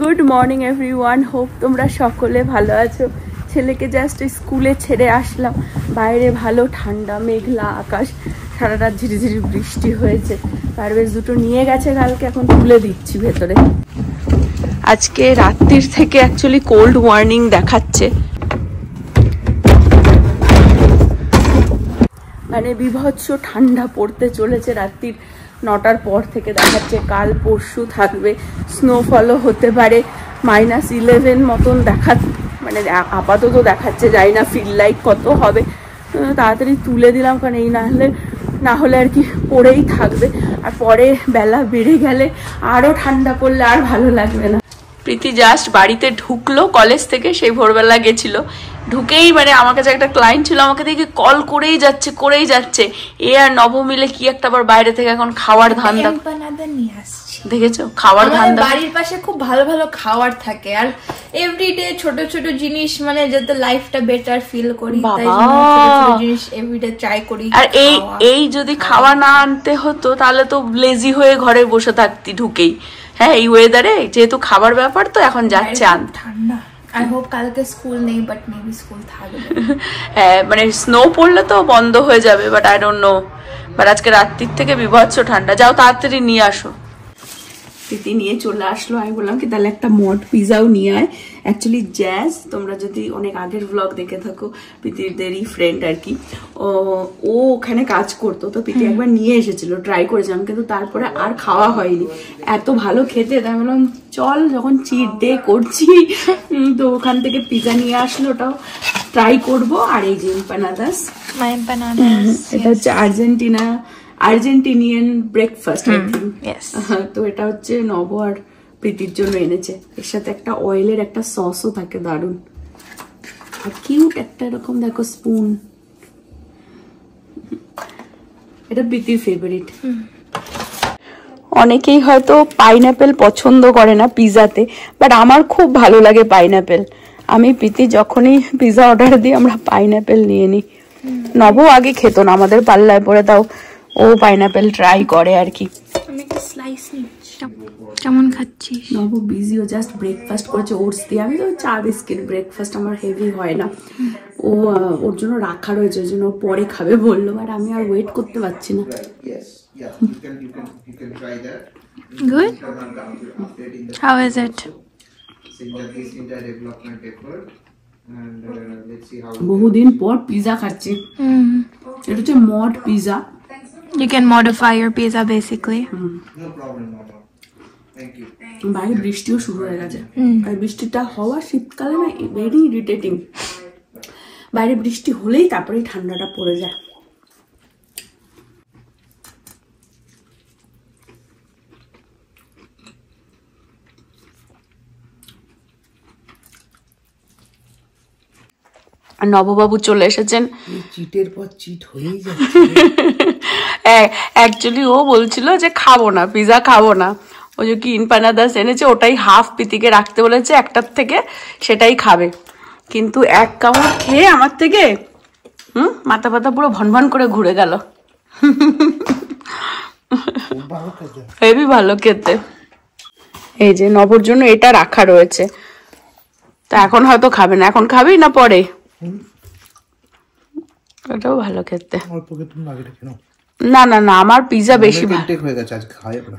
Good morning everyone, hope তোমরা সকলে ভালো আছো। ছেলেকে জাস্ট স্কুলে ছেড়ে আসলাম। বাইরে ভালো ঠান্ডা, মেঘলা আকাশ, সারা রাত ঝিরিঝিরি বৃষ্টি হয়েছে। পারভেজ দুটো নিয়ে গেছে কালকে, এখন তুলে দিচ্ছি ভেতরে। আজকে রাত্রির থেকে অ্যাকচুয়ালি কোল্ড ওয়ার্নিং দেখাচ্ছে, মানে বিভৎস ঠান্ডা পড়তে চলেছে। রাত্রির 9টার পর থেকে দেখাচ্ছে, কাল পরশু থাকবে, স্নোফলও হতে পারে। -11 মতন মানে আপাতত দেখাচ্ছে, যাই না ফিল লাইক কত হবে। তাড়াতাড়ি তুলে দিলাম, কারণ এই না হলে আর কি পড়েই থাকবে। আর পরে বেলা বেড়ে গেলে আরও ঠান্ডা পড়লে আর ভালো লাগবে না। প্রীতি জাস্ট বাড়িতে ঢুকলো কলেজ থেকে, সেই ভোরবেলা গেছিল। ঢুকেই মানে আমার কাছে একটা ক্লায়েন্ট ছিল, আমাকে দেখে কল করেই যাচ্ছে। এ আর নব মিলে কি একটা আবার বাইরে থেকে এখন খাওয়ার ধান্দা নিয়ে আসছে, দেখেছো? খাওয়ার ধান্দা। বাড়ির পাশে খুব ভালো ভালো খাবার থাকে, আর এভরিডে ছোট ছোট জিনিস, মানে যাতে লাইফটা বেটার ফিল করি, তাই ছোট জিনিস এভরিডে ট্রাই করি। আর এই যদি খাওয়া না আনতে হতো তাহলে তো লেজি হয়ে ঘরে বসে থাকতি ঢুকেই। হ্যাঁ, এই ওয়েদারে যেহেতু খাবার ব্যাপার, তো এখন যাচ্ছে আনতে। ঠান্ডা, আই হোপ কালকে স্কুল নেই, বাট মেবি স্কুল থাকবে। হ্যাঁ, মানে স্নো পড়লে তো বন্ধ হয়ে যাবে, but I don't know. But আজকে রাত্রির থেকে বিভৎস ঠান্ডা। যাও তাড়াতাড়ি নিয়ে আসো। প্রীতি নিয়ে চলে আসলো। আমি বললাম কি তাহলে একটা মড পিজাও নিয়ে আয়। অ্যাকচুয়ালি জ্যাজ, তোমরা যদি অনেক আগের ব্লগ দেখে থাকো, প্রীতিদেরই ফ্রেন্ড আর কি, ও ওখানে কাজ করতো, তো প্রীতি একবার নিয়ে এসেছিল, ট্রাই করেছিলাম, কিন্তু তারপরে আর খাওয়া হয়নি। এত ভালো খেতে, তাই বললাম চল যখন চিট ডে করছি, তো ওখান থেকে পিজা নিয়ে আসলো, ওটাও ট্রাই করবো। আর এই যে এম্পানাদাস, এটা হচ্ছে আর্জেন্টিনিয়ান ব্রেকফাস্ট, তো এটা হচ্ছে নব আর প্রীতির জন্য এনেছে। এর সাথে একটা অয়েলের একটা সসও থাকে, দারুন। আর কিউট একটা এরকম দেখো স্পুন, এটা প্রীতির ফেভারিট। অনেকেই হয়তো পাইনাপেল পছন্দ করে না পিজাতে, বাট আমার খুব ভালো লাগে পাইনাপেল। আমি প্রীতি যখনই পিজা অর্ডার দিই, আমরা পাইনাপেল নিয়ে নিই। নব আগে খেত না, আমাদের পাল্লায় পরে তাও ও পাইনাপেল ট্রাই করে আর কি। কেমন খাচ্ছিস? নব বিজি, ও জাস্ট ব্রেকফাস্ট করেছে ওটস দিয়ে। আমি তো চা বিস্কিট, ব্রেকফাস্ট আমার হেভি হয় না। ওর জন্য রাখা রয়েছে, ওর জন্য পরে খাবে বললো, বাট আমি আর ওয়েট করতে পারছি না। Good? How is it? বহুদিন পর পিজা খাচ্ছি। এটা হচ্ছে mod pizza. You can modify your pizza basically. বাইরে বৃষ্টিও শুরু হয়ে গেছে। আর বৃষ্টিটা হওয়া শীতকালে না ভেরি ইরিটেটিং। বাইরে বৃষ্টি হলেই তারপরে ঠান্ডাটা পড়ে যায়। নববাবু চলে এসেছেন। চিটের পর চিট হয়েই যাচ্ছে। অ্যাকচুয়ালি ও বলছিল যে খাবো না, পিজা খাবো না। ও যে কি এম্পানাদাস এনেছে, ওটাই হাফ প্রীতিকে রাখতে বলেছে একটার থেকে, সেটাই খাবে। কিন্তু এক কামড় খেয়ে আমার থেকে মাথা পাতা পুরো ভনভন করে ঘুরে গেল। হেবি ভালো খেতে। এই যে নবর জন্য এটা রাখা রয়েছে, তা এখন হয়তো খাবে না। এখন খাবি না পরে? এটাও ভালো খেতে। না না না, আমার পিজা বেশি ভালো হয়ে গেছে আজ, খাই না।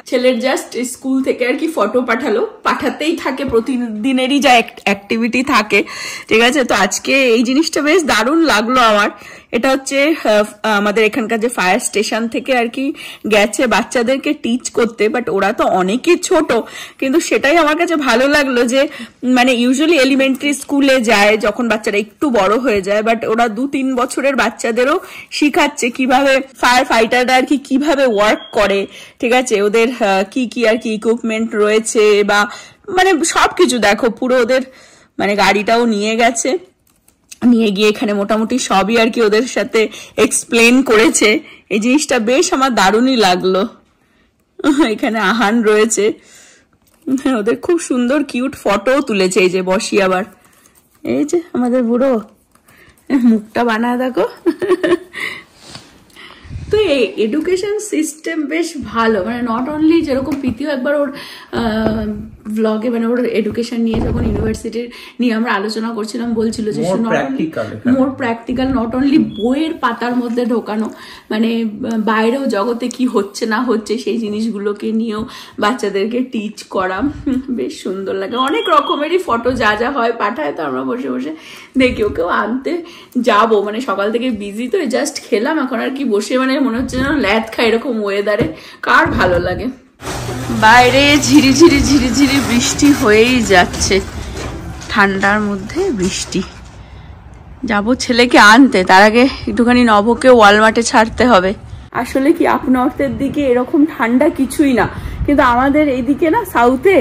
ছেলের জাস্ট স্কুল থেকে আর কি ফটো পাঠালো, পাঠাতেই থাকে, প্রতিদিনেরই যা অ্যাক্টিভিটি থাকে, ঠিক আছে। তো আজকে এই জিনিসটা বেশ দারুণ লাগলো আমার। এটা হচ্ছে আমাদের এখানকার যে ফায়ার স্টেশন থেকে আর কি গেছে বাচ্চাদেরকে টিচ করতে, বাট ওরা তো অনেকই ছোট, কিন্তু সেটাই আমার কাছে ভালো লাগলো যে মানে ইউজুয়ালি এলিমেন্টারি স্কুলে যায় যখন বাচ্চারা একটু বড় হয়ে যায়, বাট ওরা 2-3 বছরের বাচ্চাদেরও শিখাচ্ছে কিভাবে ফায়ার ফাইটাররা আর কি কিভাবে ওয়ার্ক করে, ঠিক আছে। ওদের কি কি আর কি ইকুইপমেন্ট রয়েছে, বা মানে সবকিছু দেখো পুরো ওদের, মানে গাড়িটাও নিয়ে গেছে, নিয়ে গিয়ে এখানে মোটামুটি সবই আর কি ওদের সাথে এক্সপ্লেন করেছে। এই জিনিসটা বেশ আমার দারুণই লাগলো। এখানে আহান রয়েছে, ওদের খুব সুন্দর কিউট ফটো তুলেছে। এই যে বসি, আবার এই যে আমাদের বুড়ো মুখটা বানায় দেখো। তো এই এডুকেশন সিস্টেম বেশ ভালো, মানে নট অনলি যেরকম প্রীতিও একবার ওর ব্লগে মানে ওর এডুকেশন নিয়ে যখন ইউনিভার্সিটির নিয়ে আমরা আলোচনা করছিলাম বলছিল যে মোর প্র্যাকটিক্যাল, নট অনলি বইয়ের পাতার মধ্যে ঢোকানো, মানে বাইরেও জগতে কি হচ্ছে না হচ্ছে সেই জিনিসগুলোকে নিয়েও বাচ্চাদেরকে টিচ করা, বেশ সুন্দর লাগে। অনেক রকমেরই ফটো যা যা হয় পাঠায়, তো আমরা বসে বসে দেখি। ওকেও আনতে যাবো, মানে সকাল থেকে বিজি তো, জাস্ট খেলাম এখন আর কি বসে, মানে মনে হচ্ছে যেন ল্যাদ খাই এরকম ওয়েদারে, কার ভালো লাগে। বাইরে ঝিরিঝিরি ঝিরিঝিরি বৃষ্টি হয়েই যাচ্ছে, ঠান্ডার মধ্যে বৃষ্টি। যাবো ছেলেকে আনতে, তার আগে একটুখানি নবকে ওয়ালমার্টে ছাড়তে হবে। আসলে কি আপ নর্থের দিকে এরকম ঠান্ডা কিছুই না, কিন্তু আমাদের এইদিকে না সাউথে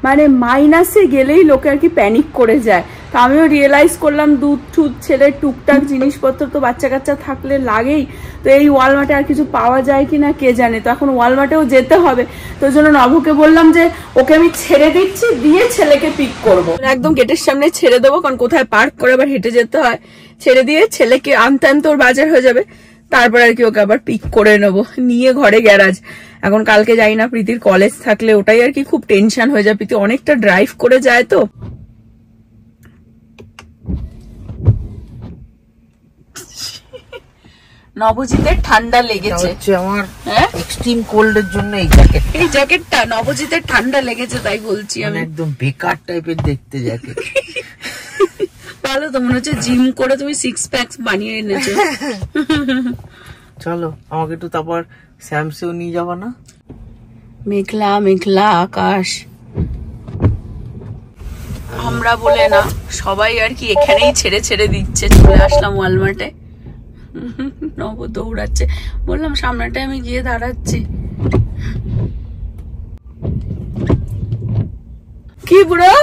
মানে মাইনাসে গেলেই লোকে আর কি প্যানিক করে যায়। তো আমিও রিয়েলাইজ করলাম দুধ টুধ ছেলের টুকটাক জিনিসপত্র তো বাচ্চা কাচ্চা থাকলে লাগেই, তো এই ওয়ালমার্টে আর কিছু পাওয়া যায় কিনা কে জানে। তো এখন ওয়ালমার্টেও যেতে হবে, তো ওই জন্য নবকে বললাম যে ওকে আমি ছেড়ে দিচ্ছি, দিয়ে ছেলেকে পিক করবো, একদম গেটের সামনে ছেড়ে দেবো, কারণ কোথায় পার্ক করে আবার হেঁটে যেতে হয়। ছেড়ে দিয়ে ছেলেকে আনতে আনতে ওর বাজার হয়ে যাবে, তারপর আর কি ওকে আবার পিক করে নেবো, নিয়ে ঘরে গ্যারাজ। এখন কালকে যাই না, প্রীতির কলেজ থাকলে ওটাই আর কি খুব টেনশন হয়ে যায়, প্রীতি অনেকটা ড্রাইভ করে যায় তো। নবজিতের ঠান্ডা লেগেছে আমার এক্সট্রিম কোল্ড এর জন্য এই জ্যাকেটটা নবজিতের ঠান্ডা লেগেছে তাই বলছি আমি। একদম বেকার টাইপের দেখতে জ্যাকেট। ভালো তো মনে হচ্ছে জিম করে তুমি 6 প্যাকস বানিয়ে এনেছো। চলো আমাকে একটু তারপর স্যামসেও নিয়ে যাবা না? মেঘলা মেঘলা আকাশ, আমরা বলে না সবাই আর কি এখানেই ছেড়ে ছেড়ে দিচ্ছে। চলে আসলাম ওয়ালমার্টে, নব দৌড়াচ্ছে, বললাম সামনেটায় আমি গিয়ে দাঁড়াচ্ছি। কি বুড়ো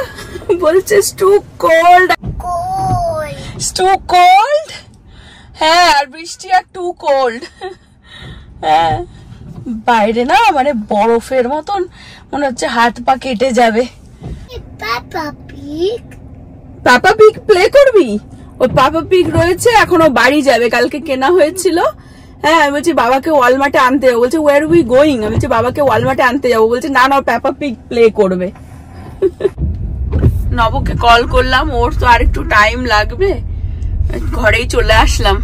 বলছে টু কোল্ড, টু কোল্ড। হ্যাঁ আর বৃষ্টি আর টু কোল্ড। হ্যাঁ বাইরে না মানে বরফের মতন মনে হচ্ছে হাত পা কেটে যাবে। পাপা পিগ প্লে করবি? ওই পাপা পিগ রয়েছে, এখনো বাড়ি যাবে, কালকে কেনা হয়েছিল। হ্যাঁ আমি বলছি বাবাকে ওয়ালমার্টে আনতে যাবো, বলছে ওয়ার উই গোয়িং? আমি বলছি বাবাকে ওয়ালমার্টে আনতে যাবো, বলছে না না পাপা পিগ প্লে করবে। নবকে কল করলাম, ওর তো আর একটু টাইম লাগবে, ঘরেই চলে আসলাম,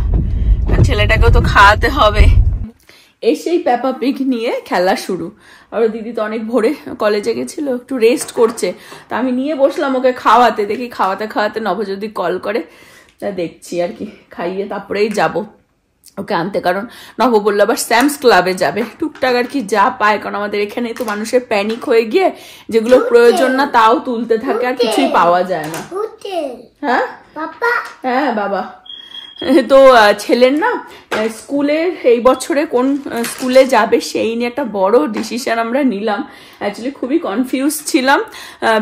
ছেলেটাকেও তো খাওয়াতে হবে। এসেই পেপা পিগ নিয়ে খেলা শুরু। আর দিদি তো অনেক ভোরে কলেজে গেছিল, একটু রেস্ট করছে, তা আমি নিয়ে বসলাম ওকে খাওয়াতে। দেখি খাওয়াতে খাওয়াতে নব যদি কল করে, তা দেখছি আর কি, খাইয়ে তারপরেই যাব ওকে আনতে। কারণ নব বললো আবার স্যামস ক্লাবে যাবে, টুকটাক আর কি যা পায়, কারণ আমাদের এখানে তো মানুষের প্যানিক হয়ে গিয়ে যেগুলো প্রয়োজন না তাও তুলতে থাকে, আর কিছুই পাওয়া যায় না। হ্যাঁ হ্যাঁ বাবা। তো ছেলের না স্কুলের এই বছরে কোন স্কুলে যাবে সেই নিয়ে একটা বড় ডিসিশন আমরা নিলাম। অ্যাকচুয়ালি খুবই কনফিউজ ছিলাম,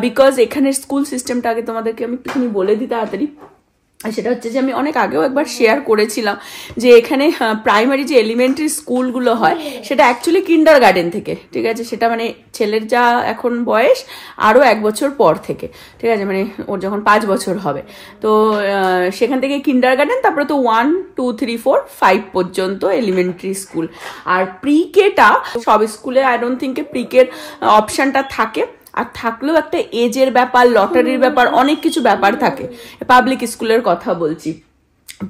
বিকজ এখানের স্কুল সিস্টেমটা আগে তোমাদেরকে আমি একটুখানি বলে দিই তাড়াতাড়ি। সেটা হচ্ছে যে আমি অনেক আগেও একবার শেয়ার করেছিলাম যে এখানে প্রাইমারি যে এলিমেন্টারি স্কুলগুলো হয় সেটা অ্যাকচুয়ালি কিন্ডার গার্ডেন থেকে, ঠিক আছে, সেটা মানে ছেলের যা এখন বয়স আরও 1 বছর পর থেকে, ঠিক আছে, মানে ওর যখন 5 বছর হবে, তো সেখান থেকে কিন্ডার গার্ডেন, তারপরে তো 1, 2, 3, 4, 5 পর্যন্ত এলিমেন্টারি স্কুল। আর প্রি কেটা সব স্কুলে আই ডোন্ট থিঙ্ক প্রি কের অপশানটা থাকে, আর থাকলেও একটা এজের ব্যাপার, লটারির ব্যাপার, অনেক কিছু ব্যাপার থাকে। পাবলিক স্কুলের কথা বলছি,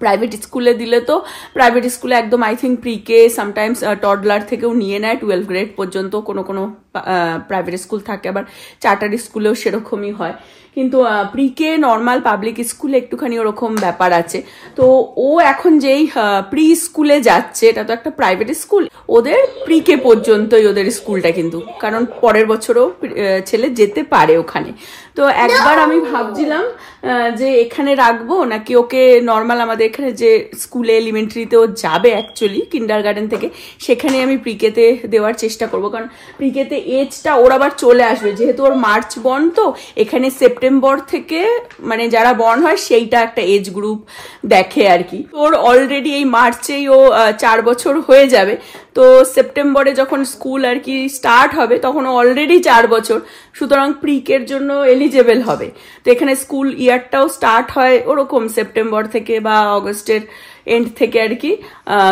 প্রাইভেট স্কুলে দিলে তো প্রাইভেট স্কুলে একদম I think pre K sometimes toddler থেকেও নিয়ে নেয় 12 গ্রেড পর্যন্ত, কোনো কোনো প্রাইভেট স্কুল থাকে, আবার চার্টার স্কুলেও সেরকমই হয়। কিন্তু প্রি কে নর্মাল পাবলিক স্কুলে একটুখানি ওরকম ব্যাপার আছে। তো ও এখন যেই প্রি স্কুলে যাচ্ছে, এটা তো একটা প্রাইভেট স্কুল, ওদের প্রি কে পর্যন্তই ওদের স্কুলটা, কিন্তু কারণ পরের বছরও ছেলে যেতে পারে ওখানে। তো একবার আমি ভাবছিলাম যে এখানে রাখবো নাকি ওকে নর্মাল আমাদের এখানে যে স্কুলে এলিমেন্টারিতে ও যাবে অ্যাকচুয়ালি কিন্ডার গার্ডেন থেকে, সেখানে আমি প্রিকেতে দেওয়ার চেষ্টা করবো। কারণ প্রিকেতে এজটা ওর আবার চলে আসবে, যেহেতু ওর মার্চ বর্ন, তো এখানে সেপ্টেম্বর থেকে মানে যারা বর্ন হয় সেইটা একটা এজ গ্রুপ দেখে আর কি। ওর অলরেডি এই মার্চেই ও 4 বছর হয়ে যাবে, তো সেপ্টেম্বরে যখন স্কুল আর কি স্টার্ট হবে তখন অলরেডি 4 বছর, সুতরাং প্রিকের জন্য এলিজেবল হবে। তো এখানে স্কুল ইয়ারটাও স্টার্ট হয় ওরকম সেপ্টেম্বর থেকে বা অগস্টের এন্ড থেকে আর কি।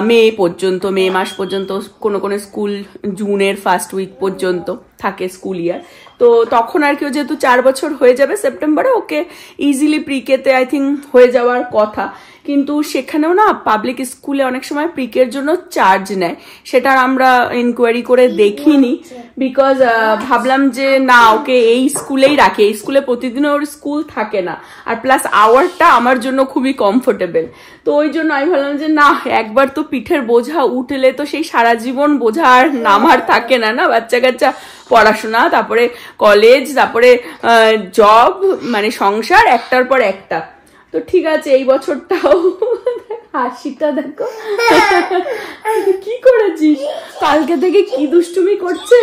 মে পর্যন্ত, মে মাস পর্যন্ত, কোনো কোনো স্কুল জুনের ফার্স্ট উইক পর্যন্ত থাকে স্কুল ইয়ার। তো তখন আর কি যেহেতু 4 বছর হয়ে যাবে সেপ্টেম্বরে, ওকে ইজিলি প্রিকেতে আই থিঙ্ক হয়ে যাওয়ার কথা। কিন্তু সেখানেও না পাবলিক স্কুলে অনেক সময় প্রিকের জন্য চার্জ নেয়, সেটা আমরা ইনকোয়ারি করে দেখিনি, বিকজ ভাবলাম যে না ওকে এই স্কুলেই রাখি, এই স্কুলে প্রতিদিন ওর স্কুল থাকে না, আর প্লাস আওয়ারটা আমার জন্য খুবই কমফোর্টেবল। তো ওই জন্য আমি ভাবলাম যে না, একবার তো পিঠের বোঝা উঠলে তো সেই সারা জীবন বোঝা আর নামার থাকে না, না বাচ্চা কাচ্চা পড়াশোনা, তারপরে কলেজ, তারপরে জব, মানে সংসার একটার পর একটা। তো ঠিক আছে, এই বছরটাও হাসিটা দেখো কি করেছিস, কালকে থেকে কি দুষ্টুমি করছে।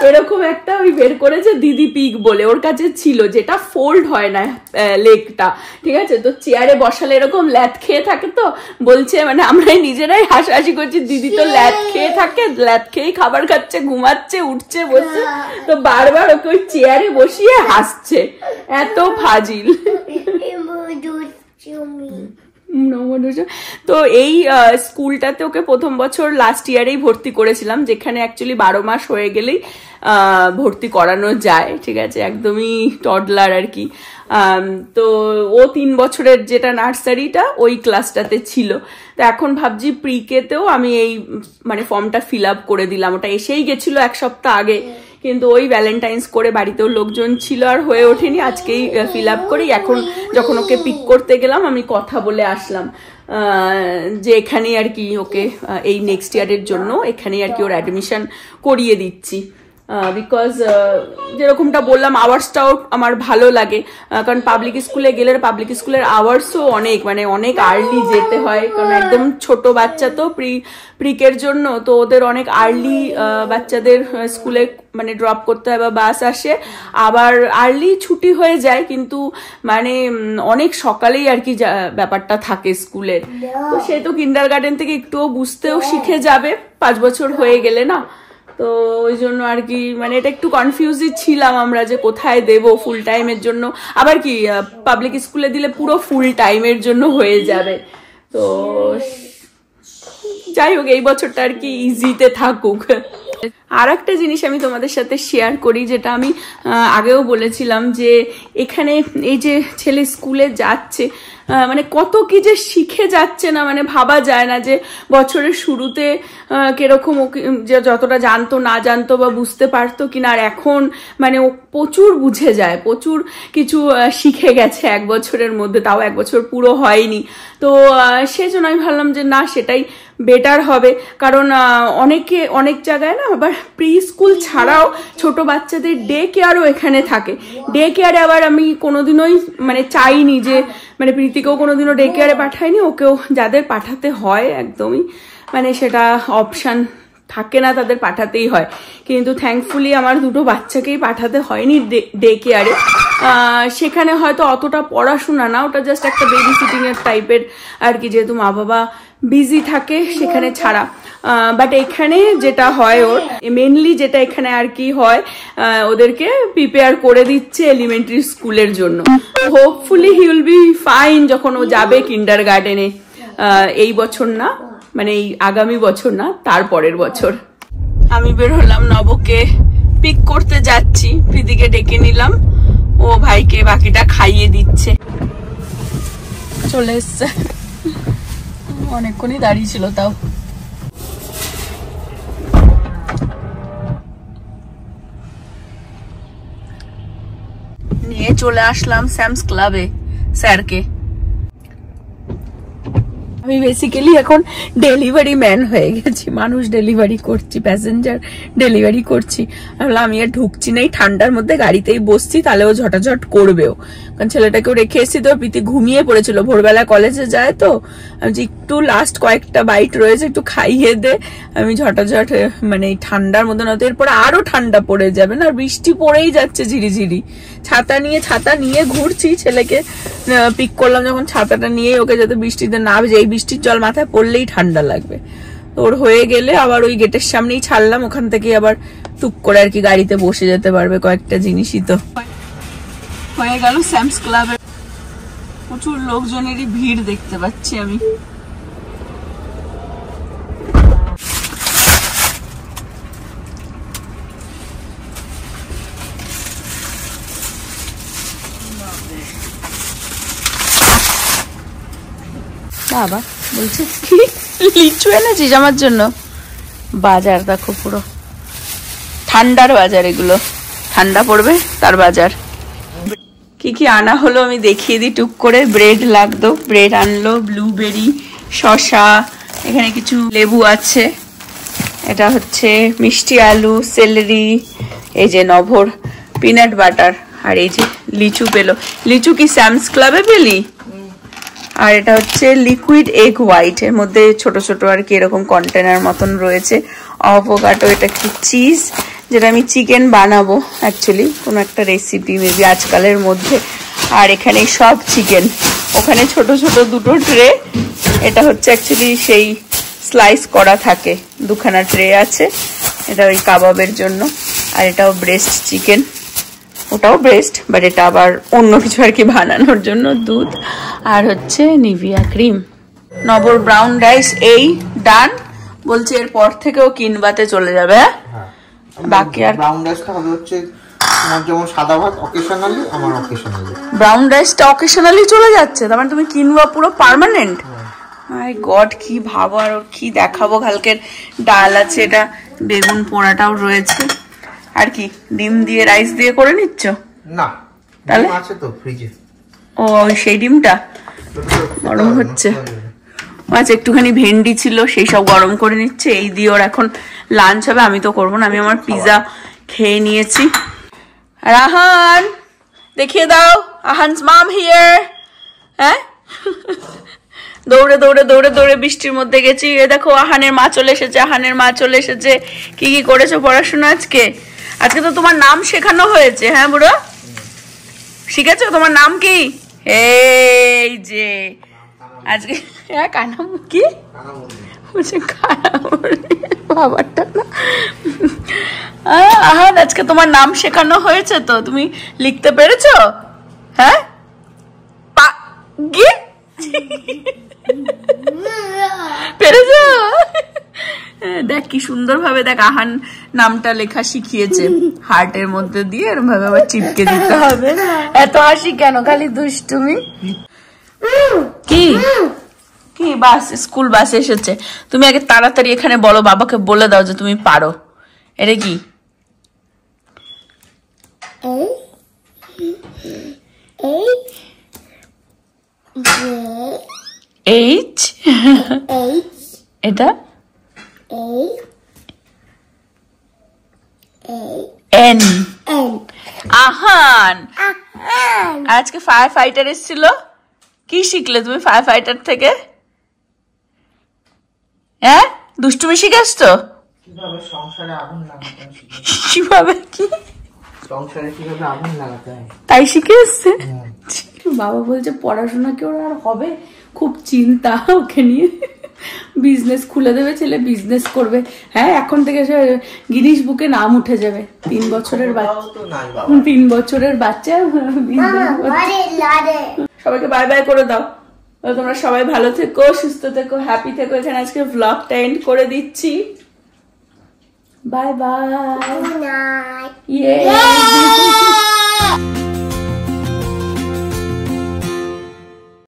এরকম একটা ওই বের করেছে দিদি পিক বলে, ওর কাছে ছিল, যেটা ফোল্ড হয় না লেগটা, ঠিক আছে। তো চেয়ারে বসালে এরকম ল্যাথ খেয়ে থাকে, তো বলছে মানে আমরা নিজেরাই হাসাহাসি করছি, দিদি তো ল্যাথ খেয়ে থাকে, ল্যাথ খেয়েই খাবার খাচ্ছে, ঘুমাচ্ছে, উঠছে, বসছে, তো বারবার ওকে ওই চেয়ারে বসিয়ে হাসছে, এত ফাজিল। তো এই স্কুলটাতে ওকে প্রথম বছর লাস্ট ইয়ারেই ভর্তি করেছিলাম, যেখানে অ্যাকচুয়ালি 12 মাস হয়ে গেলেই ভর্তি করানো যায়, ঠিক আছে, একদমই টডলার আর কি। তো ও 3 বছরের যেটা নার্সারিটা ওই ক্লাসটাতে ছিল। তো এখন ভাবছি প্রিকেতেও আমি এই মানে ফর্মটা ফিল আপ করে দিলাম, ওটা এসেই গেছিল 1 সপ্তাহ আগে, কিন্তু ওই ভ্যালেন্টাইন্স করে বাড়িতেও লোকজন ছিল আর হয়ে ওঠেনি, আজকেই ফিল আপ করি। এখন যখন ওকে পিক করতে গেলাম আমি কথা বলে আসলাম যে এখানেই আর কি ওকে এই নেক্সট ইয়ারের জন্য এখানেই আর কি ওর অ্যাডমিশন করিয়ে দিচ্ছি, বিকজ যেরকমটা বললাম আওয়ার্সটাও আমার ভালো লাগে, কারণ পাবলিক স্কুলে গেলে পাবলিক স্কুলের আওয়ার্সও অনেক মানে অনেক আর্লি যেতে হয়, কারণ একদম ছোট বাচ্চা তো প্রিকের জন্য, তো ওদের অনেক আর্লি বাচ্চাদের স্কুলে মানে ড্রপ করতে হয় বা বাস আসে, আবার আর্লি ছুটি হয়ে যায়, কিন্তু মানে অনেক সকালেই আর কি ব্যাপারটা থাকে স্কুলের। তো সে তো কিন্ডারগার্টেন থেকে একটুও বুঝতেও শিখে যাবে 5 বছর হয়ে গেলে না, তো ওই জন্য আর কি মানে এটা একটু কনফিউজই ছিলাম আমরা যে কোথায় দেব ফুল টাইমের জন্য, আবার কি পাবলিক স্কুলে দিলে পুরো ফুল টাইমের জন্য হয়ে যাবে। তো যাই হোক এই বছরটা আর কি ইজিতে থাকুক। আর একটা জিনিস আমি তোমাদের সাথে শেয়ার করি, যেটা আমি আগেও বলেছিলাম যে এখানে এই যে ছেলে স্কুলে যাচ্ছে মানে কত কি যে শিখে যাচ্ছে না, মানে ভাবা যায় না যে বছরের শুরুতে কিরকম যে যতটা জানতো না জানতো বা বুঝতে পারতো কিনা, আর এখন মানে ও প্রচুর বুঝে যায়, প্রচুর কিছু শিখে গেছে 1 বছরের মধ্যে, তাও 1 বছর পুরো হয়নি। তো সেজন্য আমি ভাবলাম যে না সেটাই বেটার হবে, কারণ অনেক জায়গায় না আবার প্রি স্কুল ছাড়াও ছোট বাচ্চাদের ডে কেয়ারও এখানে থাকে। ডে কেয়ারে আবার আমি কোনোদিনই মানে চাইনি যে মানে প্রীতিকেও কোনোদিনও ডে কেয়ারে পাঠাইনি, ওকেও যাদের পাঠাতে হয় একদমই মানে সেটা অপশান থাকে না, তাদের পাঠাতেই হয়, কিন্তু থ্যাঙ্কফুলি আমার 2টো বাচ্চাকেই পাঠাতে হয়নি ডে কেয়ারে। সেখানে হয়তো অতটা পড়াশোনা না, ওটা জাস্ট একটা বেবি সিটিং এর টাইপের আর কি, যেহেতু মা বাবা বিজি থাকে সেখানে ছাড়া। বাট এখানে যেটা হয় ওর মেনলি যেটা এখানে আর কি হয়, ওদেরকে প্রিপেয়ার করে দিচ্ছে এলিমেন্টারি স্কুলের জন্য। Hopefully he will be fine যখন ও যাবে কিন্ডারগার্টেনে, এই বছর না মানে এই আগামী বছর না, তার পরের বছর। আমি বের হলাম, নবকে পিক করতে যাচ্ছি, প্রীতিকে ডেকে নিলাম, ও ভাইকে বাকিটা খাইয়ে দিচ্ছে। চলে এসছে, অনেকক্ষণই দাঁড়িয়ে ছিল তাও। নিয়ে চলে আসলাম স্যামস ক্লাবে স্যারকে। আমি বেসিক্যালি এখন ডেলিভারি ম্যান হয়ে গেছি, মানুষ ডেলিভারি করছি, প্যাসেঞ্জার ডেলিভারি করছি। আমি আর ঢুকছি না, এই ঠান্ডার মধ্যে গাড়িতেই বসছি, তাহলেও ঝটাঝট করবেও, কারণ ছেলেটাকেও রেখে এসেছি তো, প্রীতি ঘুমিয়ে পড়েছিল, ভোরবেলা কলেজে যায় তো, আমি যে একটু লাস্ট কয়েকটা বাইট রয়েছে একটু খাইয়ে দে, আমি ঝটাঝট মানে এই ঠান্ডার মধ্যে নয়তো এরপরে আরো ঠান্ডা পড়ে যাবে না, বৃষ্টি পড়েই যাচ্ছে ঝিরিঝিরি, ছাতা নিয়ে ঘুরছি। ছেলেকে পিক করলাম যখন ছাতাটা নিয়ে, ওকে যাতে বৃষ্টিতে না ভেজে, এই বৃষ্টির জল মাথায় পড়লেই ঠান্ডা লাগবে। ওর হয়ে গেলে আবার ওই গেটের সামনেই ছাড়লাম, ওখান থেকে আবার টুক করে আর কি গাড়িতে বসে যেতে পারবে, কয়েকটা জিনিসই তো হয়ে গেল। স্যামস ক্লাবে প্রচুর লোকজনেরই ভিড় দেখতে পাচ্ছি আমি। বাবা বলছে কি লিচু এনেছিস আমার জন্য? বাজার দেখো পুরো ঠান্ডার বাজার, এগুলো ঠান্ডা পড়বে তার বাজার। কি কি আনা হলো আমি দেখিয়ে দিই টুক করে। ব্রেড লাগতো, ব্রেড আনলো, ব্লুবেরি, শসা, এখানে কিছু লেবু আছে, এটা হচ্ছে মিষ্টি আলু, সেলেরি, এই যে নভর পিনাট বাটার, আর এই যে লিচু পেলো। লিচু কি স্যামস ক্লাবে পেলি? আর এটা হচ্ছে লিকুইড এগ হোয়াইট, এর মধ্যে ছোট ছোট আর কি এরকম কন্টেনার মতন রয়েছে। অ্যাভোকাডো, এটা একটু চিজ, যেটা আমি চিকেন বানাবো অ্যাকচুয়ালি, কোনো একটা রেসিপি মেবি আজকালের মধ্যে। আর এখানে সব চিকেন, ওখানে ছোট ছোট দুটো ট্রে, এটা হচ্ছে অ্যাকচুয়ালি সেই স্লাইস করা থাকে, দুখানা ট্রে আছে, এটা ওই কাবাবের জন্য। আর এটাও ব্রেস্ট চিকেন, ওটাও ব্রেস্ট, বাট এটা আবার অন্য কিছু আর কি বানানোর জন্য। দুধ আর হচ্ছে নিভিয়া ক্রিম। নবর ব্রাউন রাইস এই ডান, বলছে এরপর থেকেও কিনবাতে চলে যাবে। বাকি আর ব্রাউন রাইসটা হবে হচ্ছে আমার যেমন সাদা ভাত অকেশনালি, আমার অকেশনালি ব্রাউন রাইসটা অকেশনালি চলে যাচ্ছে, তার মানে তুমি কিনবা পুরো পার্মানেন্ট। মাই গড, কি ভাবো আর কি দেখাবো। কালকের ডাল আছে, এটা বেগুন পোড়াটাও রয়েছে। আর কি ডিম দিয়ে রাইস দিয়ে করে নিচ্ছ? না, তাহলে আছে তো ফ্রিজে। ও সেই ডিমটা গরম হচ্ছে। আচ্ছা, একটুখানি ভেন্ডি ছিল, সেই সব গরম করে নিচ্ছে। এই দিয়ে ওর এখন লাঞ্চ হবে, আমি তো করবো না, আমি আমার পিজা খেয়ে নিয়েছি। আর আহান দেখিয়ে দাও, আহানস মাম হিয়ার। হ্যাঁ, দৌড়ে দৌড়ে দৌড়ে দৌড়ে বৃষ্টির মধ্যে গেছি। এ দেখো আহানের মা চলে এসেছে, আহানের মা চলে এসেছে। কি কি করেছো পড়াশোনা আজকে? আজকে তো তোমার নাম শেখানো হয়েছে। হ্যাঁ বুড়ো, শিখেছো? তোমার নাম কি? এই যে আজকে কানামুখী বাবারটা না। আহান, আজকে তোমার নাম শেখানো হয়েছে তো, তুমি লিখতে পেরেছো? হ্যাঁ, পেরেছো? দেখ কি সুন্দর ভাবে, দেখ আহান নামটা লেখা শিখিয়েছে হার্টের মধ্যে দিয়ে, এরকম ভাবে আবার চিপকে দিতে হবে। এত হাসি কেন, খালি দুষ্টুমি। কি কি বাস, স্কুল বাস এসেছে। তুমি আগে তাড়াতাড়ি এখানে বলো, বাবাকে বলে দাও যে তুমি পারো। এটা কি? এইচ, এটা এন। আহান, আজকে ফায়ার ফাইটার এসেছিল, কি শিখলে তুমি ফায়ার ফাইটার থেকে? হ্যাঁ, দুষ্টুমি শিখেছ তো? কিভাবে সংসারে আগুন লাগাতে হয়, কিভাবে কি সংসারে কিভাবে আগুন লাগাতে হয় তাই শিখে এসছে। বাবা বলছে পড়াশোনা কি ওর আর হবে, খুব চিন্তা ওকে নিয়ে। বিজনেস খুলে দেবে ছেলে, বিজনেস করবে। হ্যাঁ, এখন থেকে সে গিনিস বুকে নাম উঠে যাবে। 3 বছরের বাচ্চা, 3 বছরের বাচ্চা। সবাইকে বাই বাই করে দাও। তোমরা সবাই ভালো থেকো, সুস্থ থেকো, হ্যাপি থেকো। এখানে আজকে ভ্লগটা এন্ড করে দিচ্ছি। Bye bye.